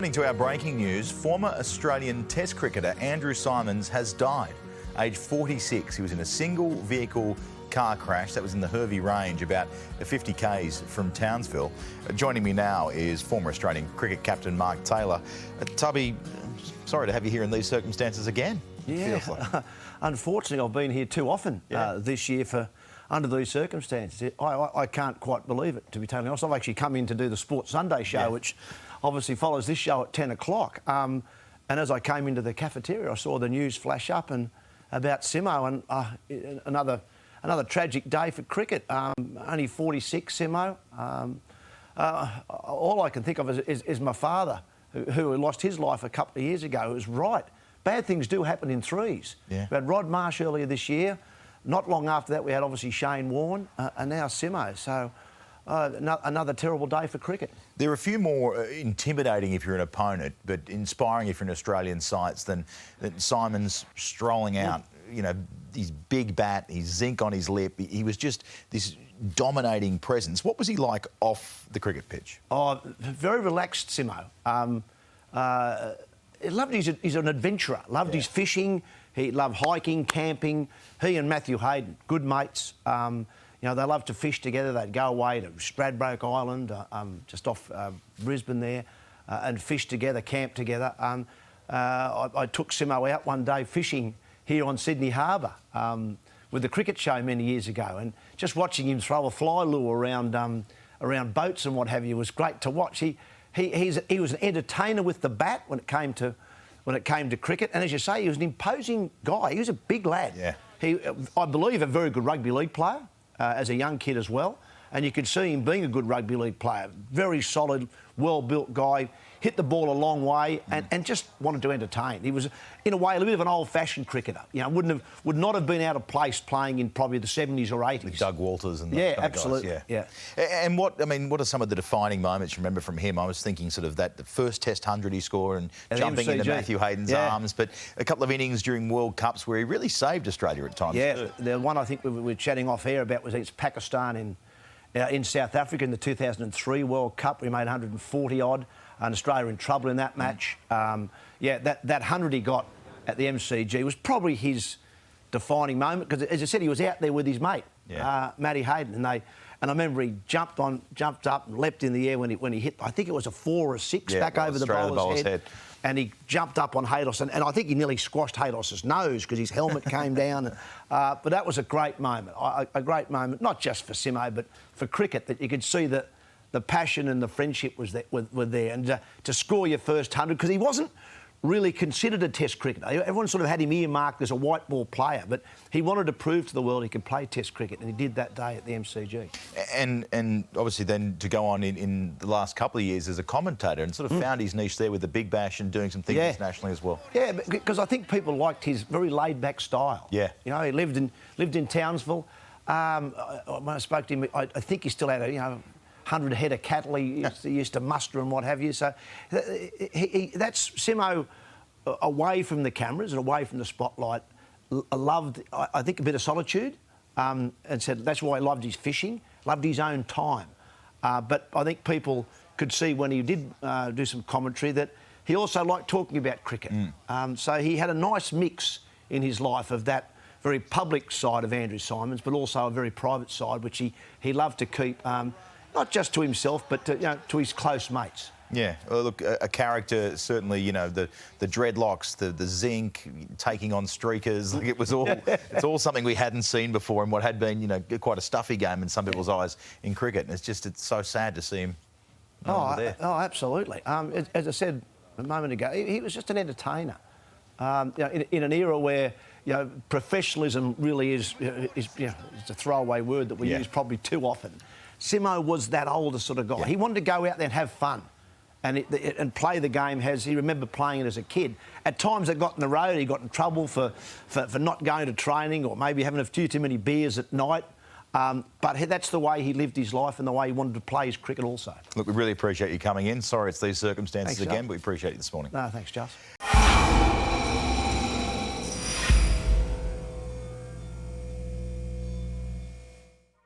According to our breaking news, former Australian Test cricketer Andrew Symonds has died, aged 46. He was in a single vehicle car crash that was in the Hervey Range, about 50 k's from Townsville. Joining me now is former Australian cricket captain Mark Taylor. Tubby, sorry to have you here in these circumstances again. Yeah, Like. Unfortunately, I've been here too often this year under these circumstances. I can't quite believe it, to be totally honest. I've actually come in to do the Sports Sunday show, which obviously follows this show at 10 o'clock. And as I came into the cafeteria, I saw the news flash up and about Simo, and another tragic day for cricket. Only 46, Simo. All I can think of is my father, who lost his life a couple of years ago. It was right. Bad things do happen in threes. Yeah. We had Rod Marsh earlier this year. Not long after that, we had obviously Shane Warne, and now Simo. So another terrible day for cricket. There are a few more intimidating if you're an opponent, but inspiring if you're an Australian sides than Symonds strolling out. You know, his big bat, his zinc on his lip. He was just this dominating presence. What was he like off the cricket pitch? Oh, very relaxed, Simo. He's an adventurer. Loved his fishing. He loved hiking, camping. He and Matthew Hayden, good mates. You know, they loved to fish together. They'd go away to Stradbroke Island, just off Brisbane there, and fish together, camp together. I took Simo out one day fishing here on Sydney Harbour with the cricket show many years ago, and just watching him throw a fly lure around boats and what have you was great to watch. He was an entertainer with the bat when it came to cricket, and as you say, he was an imposing guy. He was a big lad. Yeah. I believe, a very good rugby league player as a young kid as well, and you could see him being a good rugby league player. Very solid, well-built guy. Hit the ball a long way and just wanted to entertain. He was, in a way, a bit of an old-fashioned cricketer. You know, would not have been out of place playing in probably the 70s or 80s. Doug Walters and those kind absolutely. Of guys. Yeah. And what are some of the defining moments you remember from him? I was thinking sort of the first Test 100 he scored and jumping into Matthew Hayden's arms, but a couple of innings during World Cups where he really saved Australia at times. Yeah, too. The one I think we were chatting off air about was against Pakistan in South Africa in the 2003 World Cup. We made 140 odd. And Australia in trouble in that match. That 100 he got at the MCG was probably his defining moment because, as I said, he was out there with his mate, Matty Hayden, and I remember he jumped up and leapt in the air when he hit. I think it was a 4 or a 6 back over the bowler's head. And he jumped up on Haydos, and I think he nearly squashed Haydos's nose because his helmet came down. But that was a great moment, not just for Simo, but for cricket, that you could see that the passion and the friendship were there. And to score your first 100, because he wasn't really considered a Test cricketer. Everyone sort of had him earmarked as a white ball player, but he wanted to prove to the world he could play Test cricket, and he did that day at the MCG. And obviously then to go on in the last couple of years as a commentator and sort of found his niche there with the Big Bash and doing some things internationally as well. Yeah, because I think people liked his very laid-back style. Yeah. You know, he lived in Townsville. When I spoke to him, I think he still had 100 head of cattle he used to muster and what have you. So that's Simo away from the cameras and away from the spotlight. Loved, I think, a bit of solitude, and said that's why he loved his fishing, loved his own time. But I think people could see when he did do some commentary that he also liked talking about cricket. So he had a nice mix in his life of that very public side of Andrew Symonds, but also a very private side, which he loved to keep. Not just to himself, but to his close mates. Yeah, well, look, a character, certainly, you know, the dreadlocks, the zinc, taking on streakers, like it was all, it's all something we hadn't seen before in what had been, you know, quite a stuffy game in some people's eyes in cricket. And it's so sad to see him there. Oh, absolutely. As I said a moment ago, he was just an entertainer. You know, in an era where, you know, professionalism really is it's a throwaway word that we use probably too often. Simo was that older sort of guy. He wanted to go out there and have fun and play the game as he remembered playing it as a kid. At times it got in the road, he got in trouble for not going to training or maybe having a few too many beers at night. But that's the way he lived his life and the way he wanted to play his cricket also. Look, we really appreciate you coming in. Sorry it's these circumstances again, but we appreciate you this morning. No, thanks, Just.